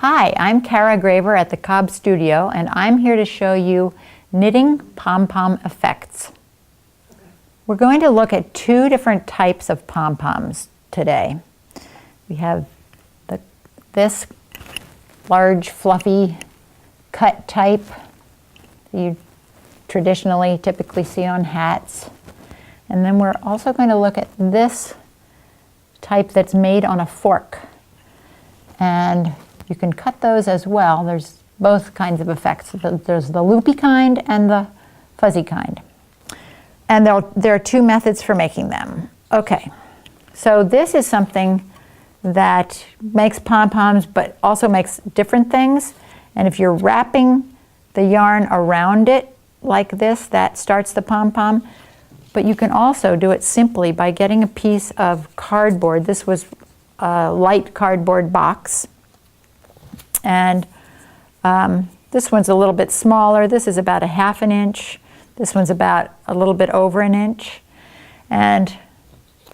Hi, I'm Cara Graver at the Cobb Studio, and I'm here to show you knitting pom-pom effects. We're going to look at two different types of pom-poms today. We have this large, fluffy, cut type you traditionally typically see on hats. And then we're also going to look at this type that's made on a fork. And you can cut those as well. There's both kinds of effects. There's the loopy kind and the fuzzy kind. And there are two methods for making them. Okay, so this is something that makes pom-poms but also makes different things. And if you're wrapping the yarn around it like this, that starts the pom-pom. But you can also do it simply by getting a piece of cardboard. This was a light cardboard box. And this one's a little bit smaller. This is about 1/2 inch. This one's about a little bit over 1 inch. And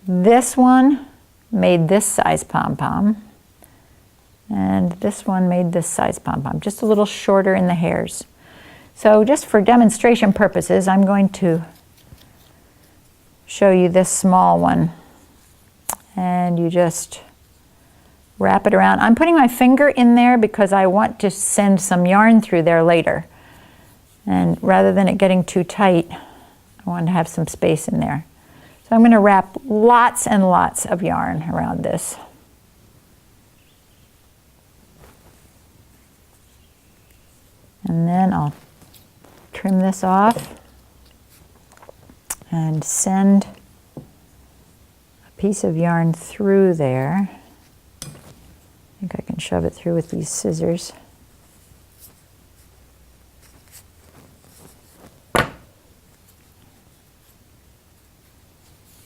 this one made this size pom-pom. And this one made this size pom-pom, just a little shorter in the hairs. So just for demonstration purposes, I'm going to show you this small one. And you just wrap it around. I'm putting my finger in there because I want to send some yarn through there later. And rather than it getting too tight, I want to have some space in there. So I'm going to wrap lots and lots of yarn around this. And then I'll trim this off and send a piece of yarn through there. I think I can shove it through with these scissors.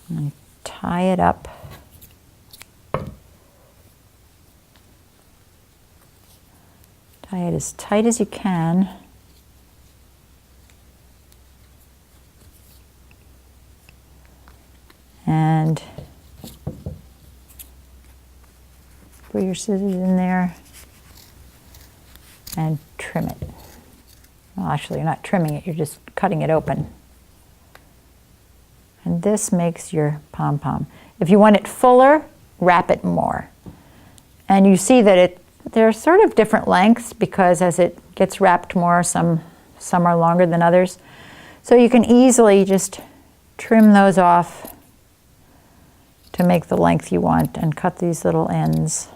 And tie it up. Tie it as tight as you can. And put your scissors in there and trim it. Well, actually, you're not trimming it, you're just cutting it open. And this makes your pom-pom. If you want it fuller, wrap it more. And you see that they're sort of different lengths because as it gets wrapped more, some are longer than others. So you can easily just trim those off to make the length you want and cut these little ends.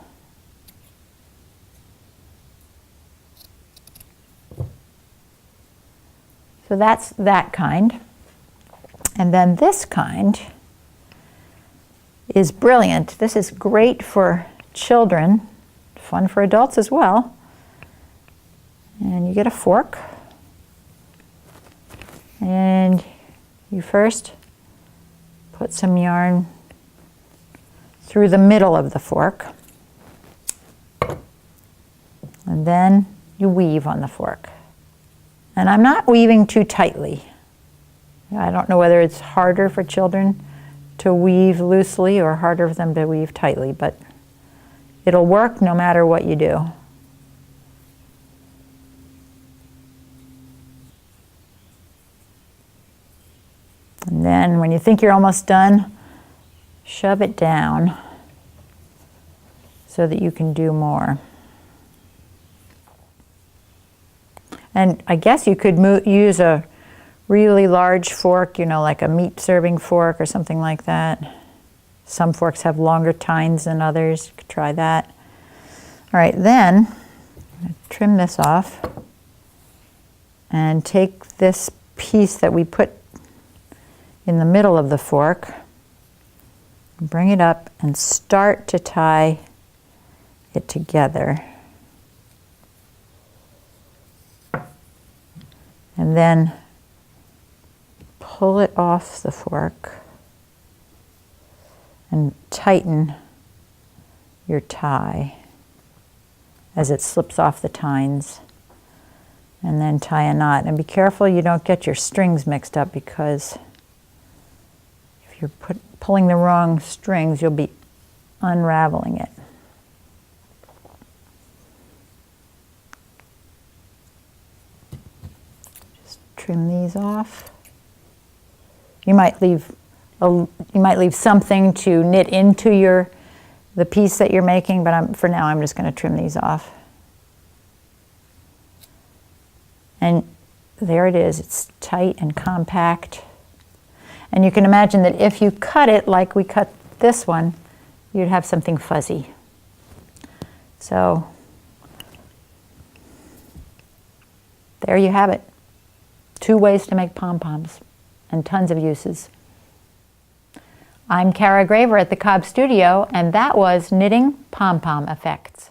So that's that kind. And then this kind is brilliant. This is great for children, fun for adults as well. And you get a fork. And you first put some yarn through the middle of the fork. And then you weave on the fork. And I'm not weaving too tightly. I don't know whether it's harder for children to weave loosely or harder for them to weave tightly, but it'll work no matter what you do. And then when you think you're almost done, shove it down so that you can do more. And I guess you could use a really large fork, you know, like a meat serving fork or something like that. Some forks have longer tines than others. You could try that. All right, then trim this off and take this piece that we put in the middle of the fork, bring it up and start to tie it together. And then pull it off the fork and tighten your tie as it slips off the tines. And then tie a knot. And be careful you don't get your strings mixed up, because if you're pulling the wrong strings, you'll be unraveling it. trim these off. You might leave something to knit into the piece that you're making, but for now I'm just going to trim these off. And there it is. It's tight and compact. And you can imagine that if you cut it like we cut this one, you'd have something fuzzy. So there you have it. 2 ways to make pom-poms and tons of uses. I'm Cara Graver at the Cobb Studio, and that was Knitting Pom Pom Effects.